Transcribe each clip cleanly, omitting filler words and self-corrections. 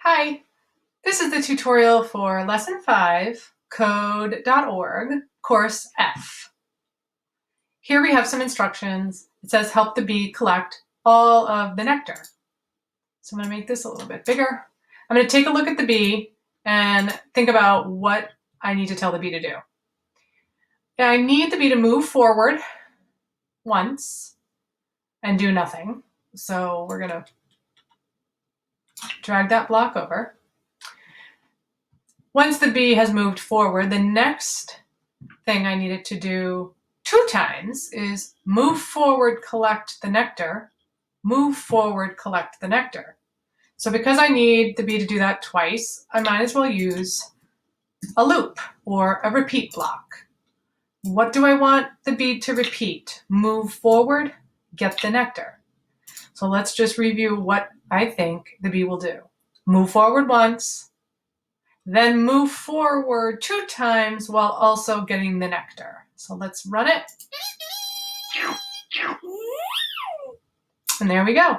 Hi, this is the tutorial for Lesson 5, Code.org, Course F. Here we have some instructions. It says help the bee collect all of the nectar. So I'm going to make this a little bit bigger. I'm going to take a look at the bee and think about what I need to tell the bee to do. I need the bee to move forward once and do nothing. So we're going to drag that block over. Once the bee has moved forward, the next thing I needed to do 2 times is move forward, collect the nectar, move forward, collect the nectar. So because I need the bee to do that twice, I might as well use a loop or a repeat block. What do I want the bee to repeat? Move forward, get the nectar. So let's just review what I think the bee will do. Move forward once, then move forward 2 times while also getting the nectar. So let's run it. And there we go.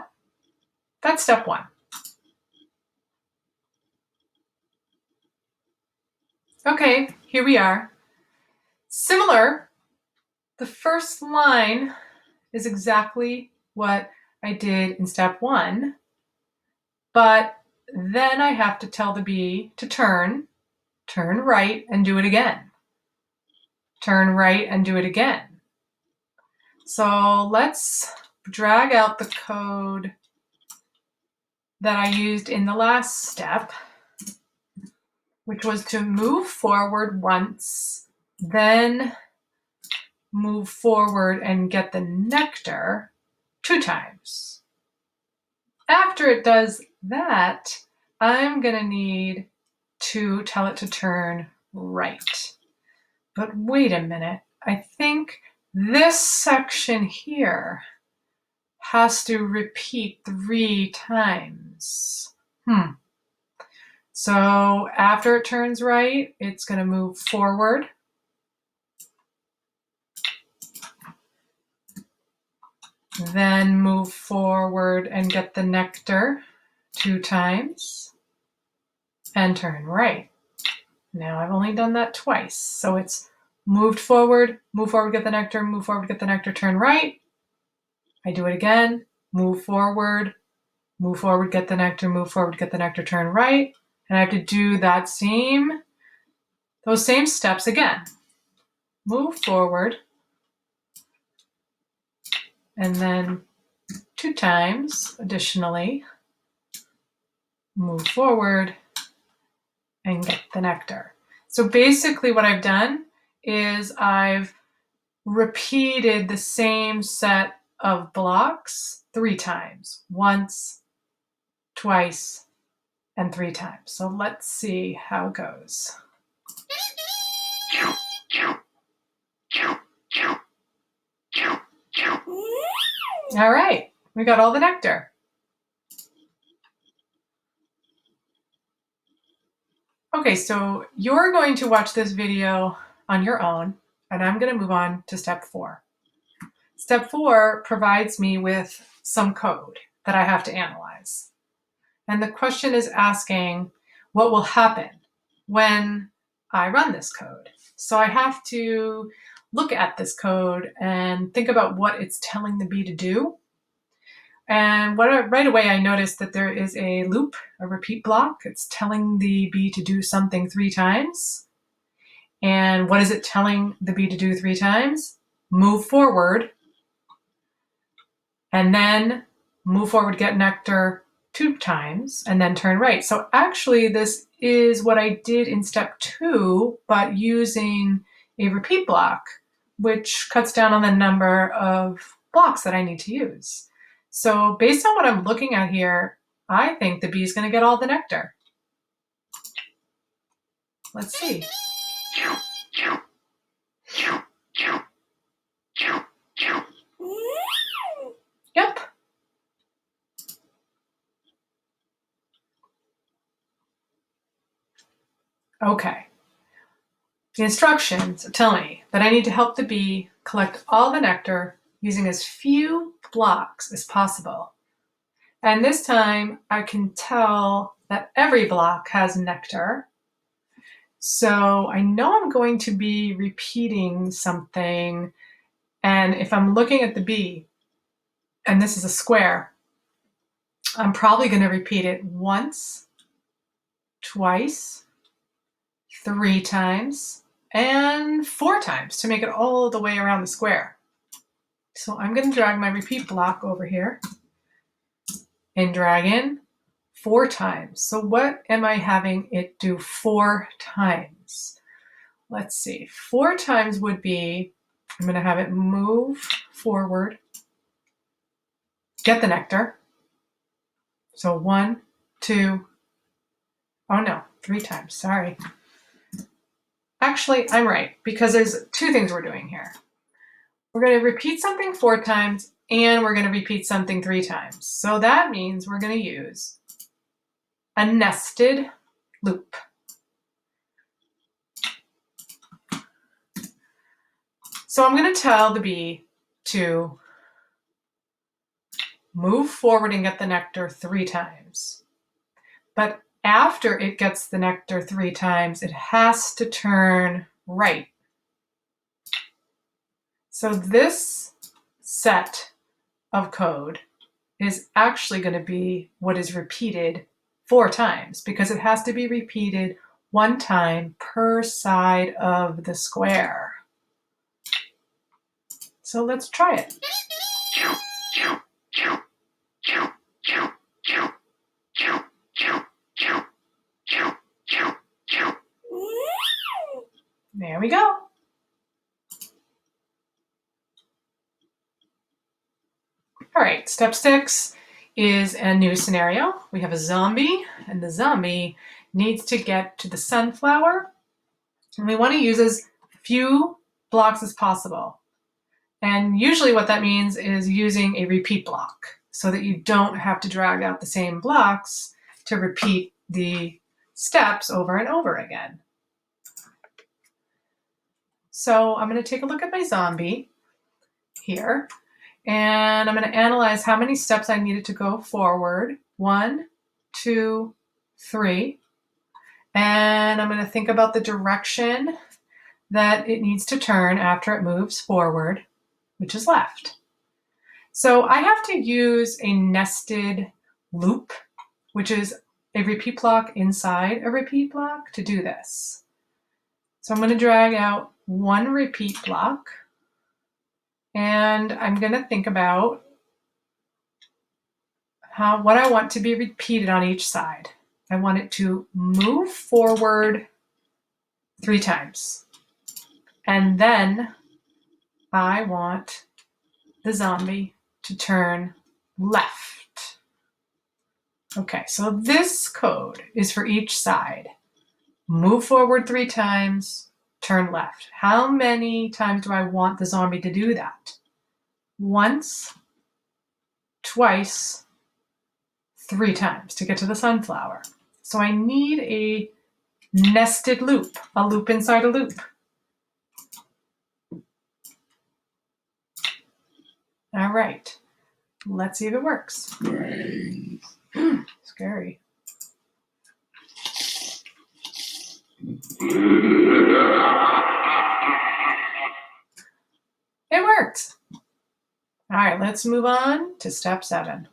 That's step 1. Okay, here we are. Similar, the first line is exactly what I did in step 1, but then I have to tell the bee to turn right and do it again. Turn right and do it again. So let's drag out the code that I used in the last step, which was to move forward once, then move forward and get the nectar 2 times. After it does that, I'm going to need to tell it to turn right. But wait a minute, I think this section here has to repeat 3 times. So after it turns right, it's going to move forward. Then move forward and get the nectar 2 times. And turn right. Now I've only done that twice. So it's move forward, get the nectar, move forward, get the nectar, turn right. I do it again. Move forward, get the nectar, move forward, get the nectar, turn right. And I have to do those same steps again. Move forward, and then 2 times additionally, move forward and get the nectar. So basically what I've done is I've repeated the same set of blocks 3 times. Once, twice, and 3 times. So let's see how it goes. All right, we got all the nectar. Okay, so you're going to watch this video on your own, and I'm going to move on to step 4. Step 4 provides me with some code that I have to analyze. And the question is asking what will happen when I run this code. So I have to look at this code and think about what it's telling the bee to do. And right away I noticed that there is a loop, a repeat block. It's telling the bee to do something 3 times. And what is it telling the bee to do 3 times? Move forward, and then move forward, get nectar 2 times, and then turn right. So actually this is what I did in step 2, but using a repeat block, which cuts down on the number of blocks that I need to use. So based on what I'm looking at here, I think the bee is going to get all the nectar. Let's see. Yep. Okay. The instructions tell me that I need to help the bee collect all the nectar using as few blocks as possible. And this time I can tell that every block has nectar. So I know I'm going to be repeating something. And if I'm looking at the bee, and this is a square, I'm probably going to repeat it once, twice, 3 times, and 4 times to make it all the way around the square. So I'm going to drag my repeat block over here and drag in 4 times. So what am I having it do 4 times? Let's see. 4 times would be, I'm going to have it move forward, get the nectar. So 1, 2, oh no, 3 times, sorry. Actually, I'm right, because there's 2 things we're doing here. We're going to repeat something 4 times, and we're going to repeat something 3 times. So that means we're going to use a nested loop. So I'm going to tell the bee to move forward and get the nectar 3 times. But after it gets the nectar 3 times, it has to turn right. So this set of code is actually going to be what is repeated 4 times, because it has to be repeated 1 time per side of the square. So let's try it. There we go. All right, step 6 is a new scenario. We have a zombie, and the zombie needs to get to the sunflower, and we want to use as few blocks as possible. And usually what that means is using a repeat block so that you don't have to drag out the same blocks to repeat the steps over and over again. So I'm going to take a look at my zombie here, and I'm going to analyze how many steps I needed to go forward. 1, 2, 3. And I'm going to think about the direction that it needs to turn after it moves forward, which is left. So I have to use a nested loop, which is a repeat block inside a repeat block, to do this. So I'm going to drag out 1 repeat block, and I'm going to think about what I want to be repeated on each side. I want it to move forward 3 times. And then I want the zombie to turn left. Okay, so this code is for each side. Move forward 3 times, turn left. How many times do I want the zombie to do that? Once, twice, 3 times to get to the sunflower. So I need a nested loop, a loop inside a loop. All right, let's see if it works. Scary. It worked. All right, let's move on to step 7.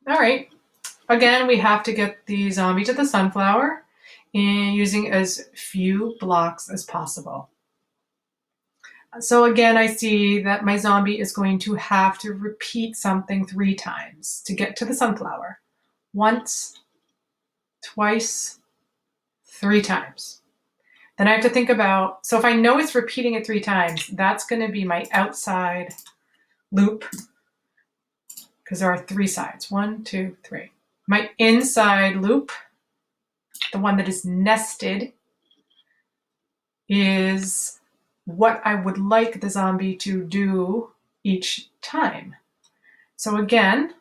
All right, again, we have to get the zombie to the sunflower and using as few blocks as possible. So again, I see that my zombie is going to have to repeat something 3 times to get to the sunflower. Once, twice, 3 times. Then I have to think about, so if I know it's repeating it 3 times, that's going to be my outside loop, because there are 3 sides. 1, 2, 3. My inside loop, the one that is nested, is what I would like the zombie to do each time. So again,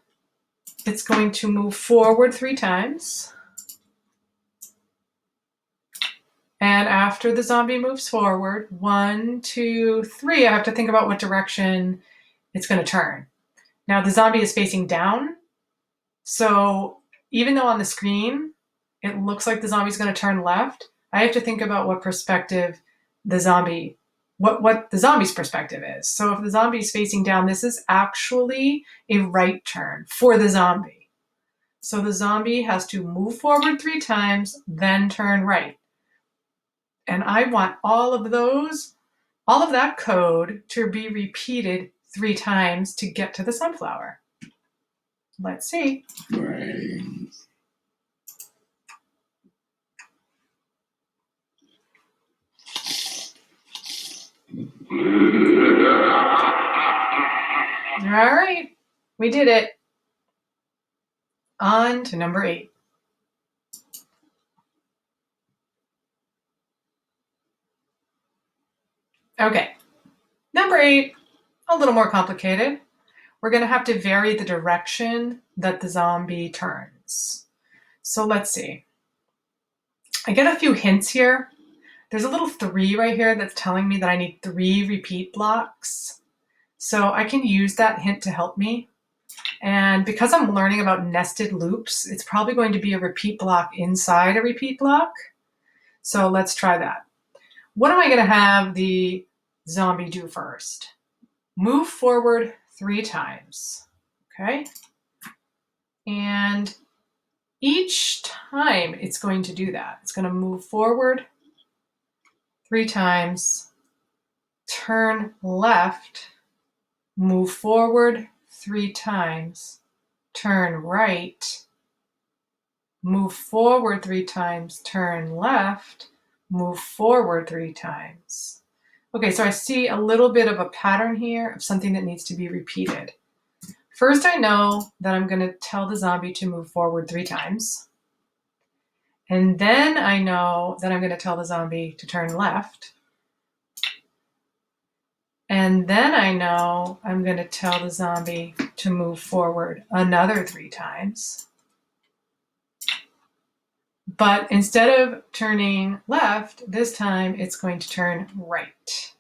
it's going to move forward 3 times. And after the zombie moves forward, 1, 2, 3, I have to think about what direction it's going to turn. Now the zombie is facing down. So even though on the screen, it looks like the zombie's going to turn left, I have to think about what perspective the zombie, what the zombie's perspective is. So if the zombie is facing down, this is actually a right turn for the zombie. So the zombie has to move forward 3 times, then turn right. And I want all of that code to be repeated 3 times to get to the sunflower. Let's see. Brains. All right, we did it. On to number 8. Okay, number 8, a little more complicated. We're going to have to vary the direction that the zombie turns. So let's see. I get a few hints here. There's a little 3 right here that's telling me that I need 3 repeat blocks. So I can use that hint to help me. And because I'm learning about nested loops, it's probably going to be a repeat block inside a repeat block. So let's try that. What am I going to have the zombie do first? Move forward 3 times. Okay? And each time it's going to do that, it's going to move forward 3 times, turn left, move forward 3 times, turn right, move forward 3 times, turn left, move forward 3 times. Okay, so I see a little bit of a pattern here of something that needs to be repeated. First, I know that I'm going to tell the zombie to move forward 3 times. And then I know that I'm going to tell the zombie to turn left. And then I know I'm going to tell the zombie to move forward another 3 times. But instead of turning left, this time it's going to turn right.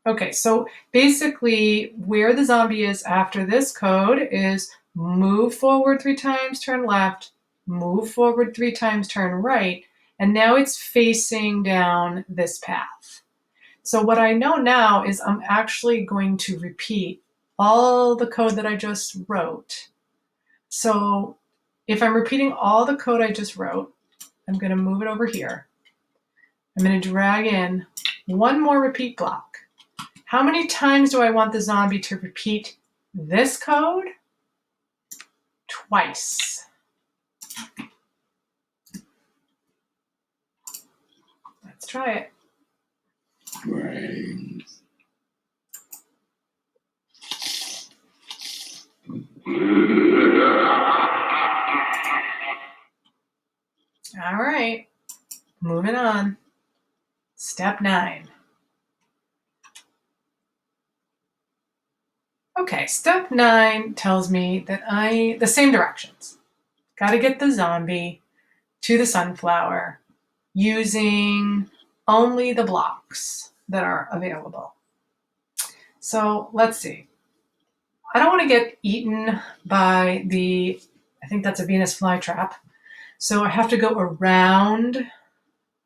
Okay, so basically where the zombie is after this code is move forward 3 times, turn left, move forward 3 times, turn right, and now it's facing down this path. So what I know now is I'm actually going to repeat all the code that I just wrote. So if I'm repeating all the code I just wrote, I'm going to move it over here. I'm going to drag in 1 more repeat block. How many times do I want the zombie to repeat this code? Twice. Let's try it. Brains. All right, moving on. Step 9. Okay, step 9 tells me that the same directions. Got to get the zombie to the sunflower using only the blocks that are available. So let's see. I don't want to get eaten by I think that's a Venus flytrap. So I have to go around,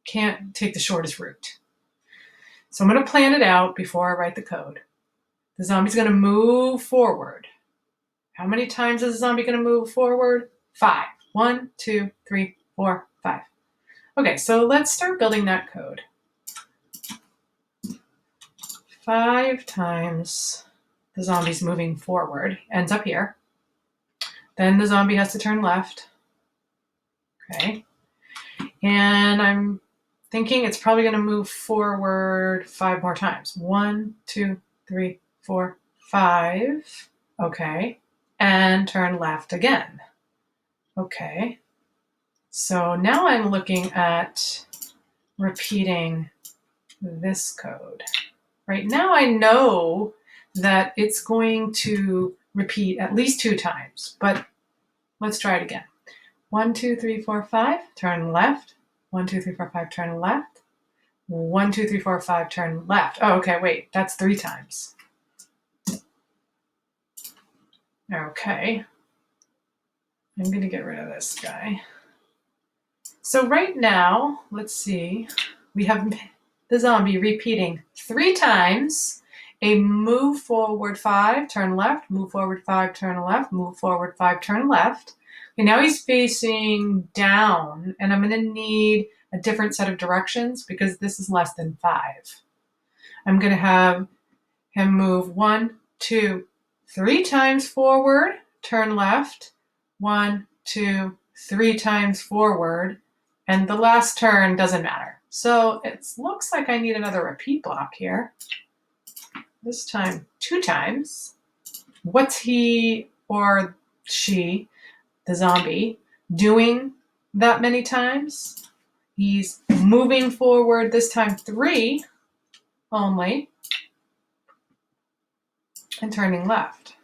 can't take the shortest route. So I'm going to plan it out before I write the code. The zombie's going to move forward. How many times is the zombie going to move forward? 5. 1, 2, 3, 4, 5. Okay, so let's start building that code. 5 times the zombie's moving forward, ends up here. Then the zombie has to turn left. Okay. And I'm thinking it's probably going to move forward 5 more times. 1, 2, 3, 4, 5. Okay. And turn left again. Okay. So now I'm looking at repeating this code. Right now I know that it's going to repeat at least 2 times, but let's try it again. 1, 2, 3, 4, 5, turn left, 1, 2, 3, 4, 5, turn left. 1, 2, 3, 4, 5, turn left. Oh, okay, wait, that's 3 times. Okay. I'm gonna get rid of this guy. So right now, let's see, we have the zombie repeating 3 times a move forward 5, turn left, move forward 5, turn left, move forward 5, turn left. Okay, now he's facing down, and I'm gonna need a different set of directions because this is less than 5. I'm gonna have him move 1, 2, 3 times forward, turn left, 1, 2, 3 times forward, and the last turn doesn't matter. So it looks like I need another repeat block here. This time 2 times. What's he or she, the zombie, doing that many times? He's moving forward, this time 3 only, and turning left.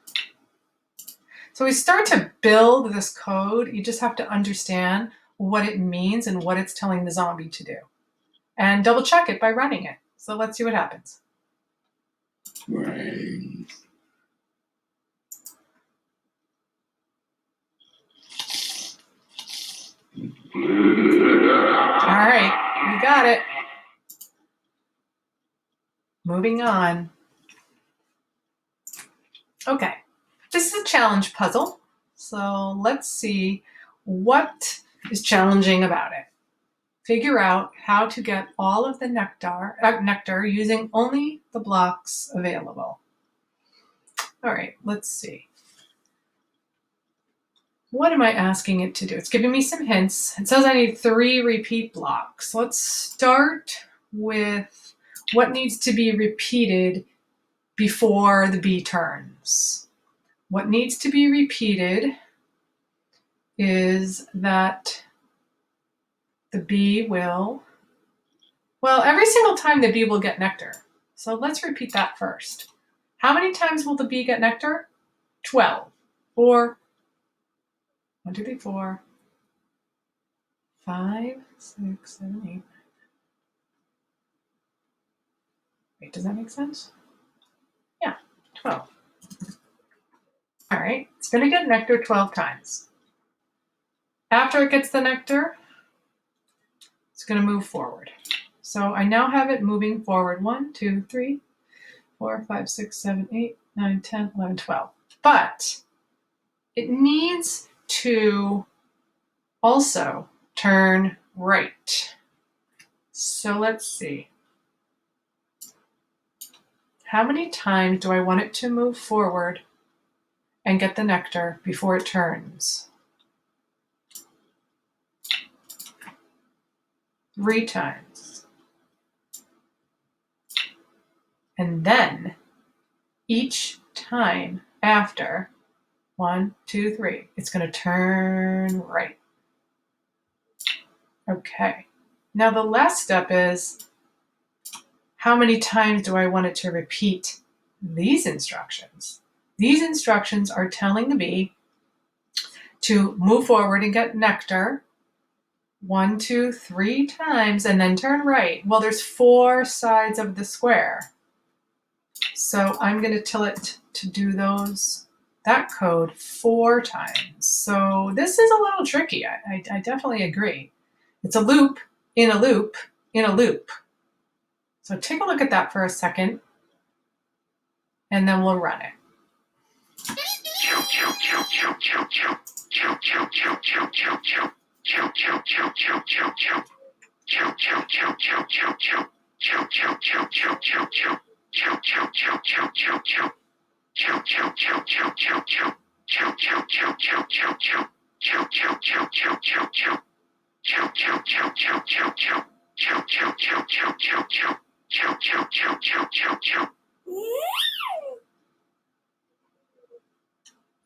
So we start to build this code. You just have to understand what it means and what it's telling the zombie to do. And double check it by running it. So let's see what happens. Right. All right, you got it. Moving on. Okay, this is a challenge puzzle. So let's see what is challenging about it. Figure out how to get all of the nectar using only the blocks available. All right, let's see. What am I asking it to do? It's giving me some hints. It says I need 3 repeat blocks. Let's start with what needs to be repeated before the bee turns. What needs to be repeated is that the bee will, well, every single time the bee will get nectar. So let's repeat that first. How many times will the bee get nectar? 12. Or 1, 2, 3, 4, 5, 6, 7, 8. Wait, does that make sense? Yeah, 12. All right, it's going to get nectar 12 times. After it gets the nectar, it's going to move forward. So I now have it moving forward 1, 2, 3, 4, 5, 6, 7, 8, 9, 10, 11, 12. But it needs to also turn right. So let's see. How many times do I want it to move forward and get the nectar before it turns? 3 times. And then each time after, 1, 2, 3, it's going to turn right. Okay. Now the last step is, how many times do I want it to repeat these instructions? These instructions are telling the bee to move forward and get nectar 1, 2, 3 times and then turn right. Well, there's 4 sides of the square. So I'm going to tell it to do that code 4 times. So this is a little tricky. I definitely agree. It's a loop in a loop in a loop. So take a look at that for a second, and then we'll run it.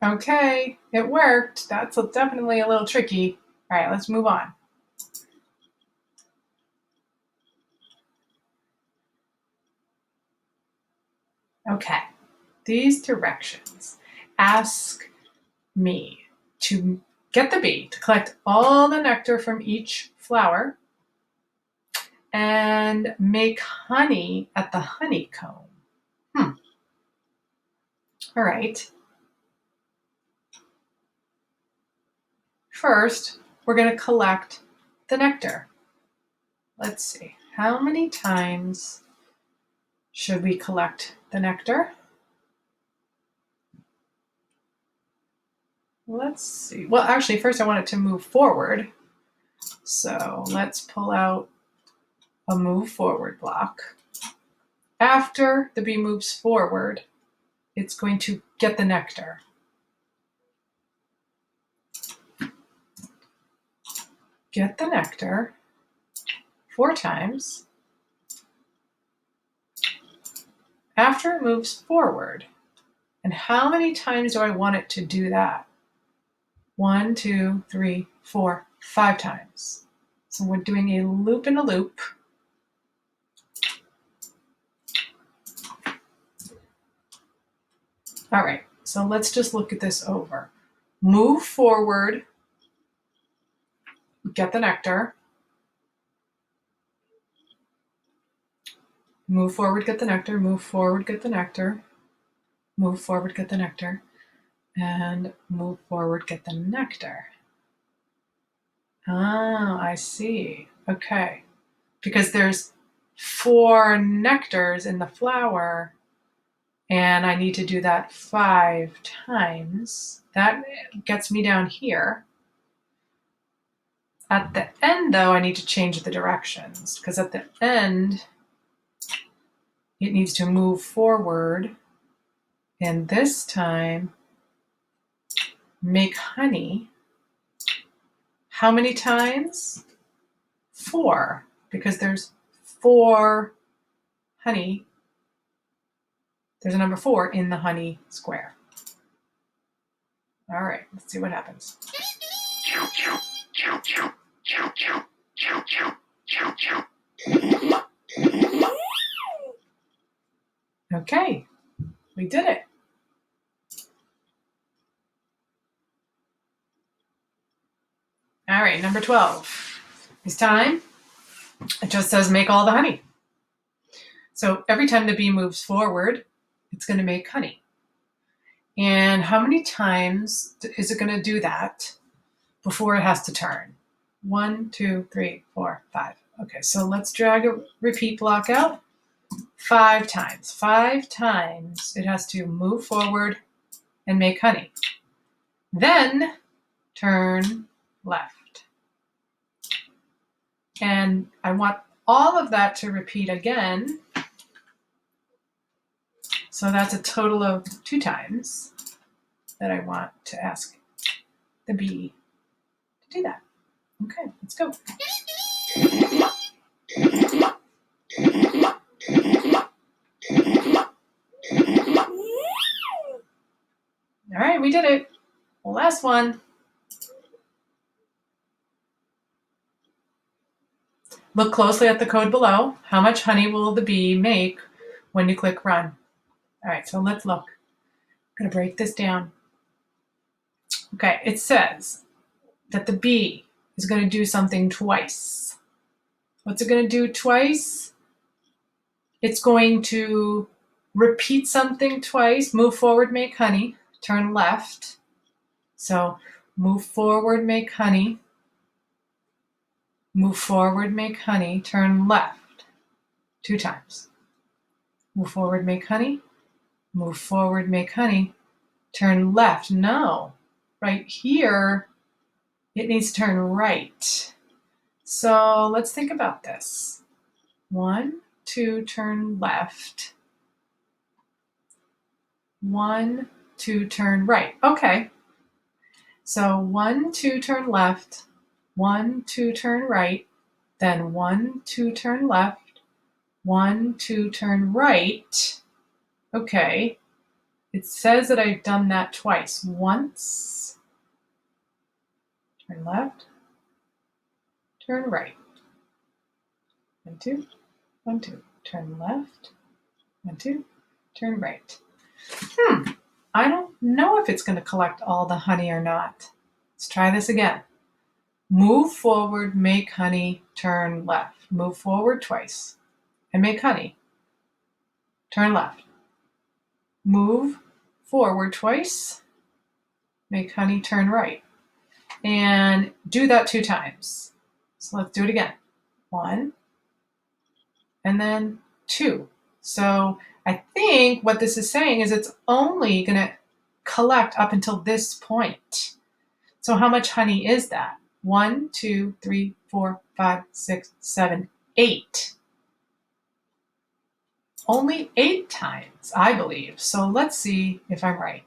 Okay, it worked. That's definitely a little tricky. All right, let's move on. Okay, these directions ask me to get the bee to collect all the nectar from each flower and make honey at the honeycomb. All right. First, we're going to collect the nectar. Let's see. How many times should we collect the nectar? Let's see. Well, actually, first I want it to move forward. So let's pull out a move forward block. After the bee moves forward, it's going to get the nectar. Get the nectar 4 times. After it moves forward. And how many times do I want it to do that? 1, 2, 3, 4, 5 times. So we're doing a loop in a loop. All right, so let's just look at this over. Move forward, get the nectar. Move forward, get the nectar. Move forward, get the nectar. Move forward, get the nectar. And move forward, get the nectar. Ah, I see. Okay. Because there's 4 nectars in the flower, and I need to do that 5 times. That gets me down here. At the end, though, I need to change the directions, because at the end, it needs to move forward, and this time, make honey. How many times? 4, because there's 4 honey. There's a number 4 in the honey square. All right, let's see what happens. Okay, we did it. All right, number 12. It's time. It just says make all the honey. So every time the bee moves forward, it's going to make honey. And how many times is it going to do that before it has to turn? 1, 2, 3, 4, 5. Okay, so let's drag a repeat block out. 5 times. 5 times it has to move forward and make honey. Then turn left. And I want all of that to repeat again. So that's a total of 2 times that I want to ask the bee to do that. Okay, let's go. All right, we did it. Last one. Look closely at the code below. How much honey will the bee make when you click run? All right, so let's look. I'm going to break this down. Okay, it says that the bee is going to do something twice. What's it going to do twice? It's going to repeat something twice. Move forward, make honey. Turn left. So move forward, make honey. Move forward, make honey. Turn left. 2 times. Move forward, make honey. Move forward, make honey. Turn left. No. Right here, it needs to turn right. So let's think about this. 1, 2, turn left. 1, 2, turn right. Okay. So 1, 2, turn left. 1, 2, turn right. Then 1, 2, turn left. 1, 2, turn right. Okay. It says that I've done that twice. Once. Turn left. Turn right. 1, 2. 1, 2. Turn left. 1, 2. Turn right. I don't know if it's going to collect all the honey or not. Let's try this again. Move forward, make honey, turn left. Move forward twice and make honey. Turn left. Move forward twice, make honey, turn right. And do that 2 times. So let's do it again. 1, and then 2. So I think what this is saying is it's only going to collect up until this point. So how much honey is that? 1, 2, 3, 4, 5, 6, 7, 8. Only 8 times, I believe. So let's see if I'm right.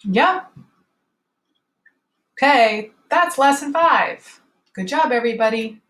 Yep. Okay, that's lesson 5. Good job, everybody.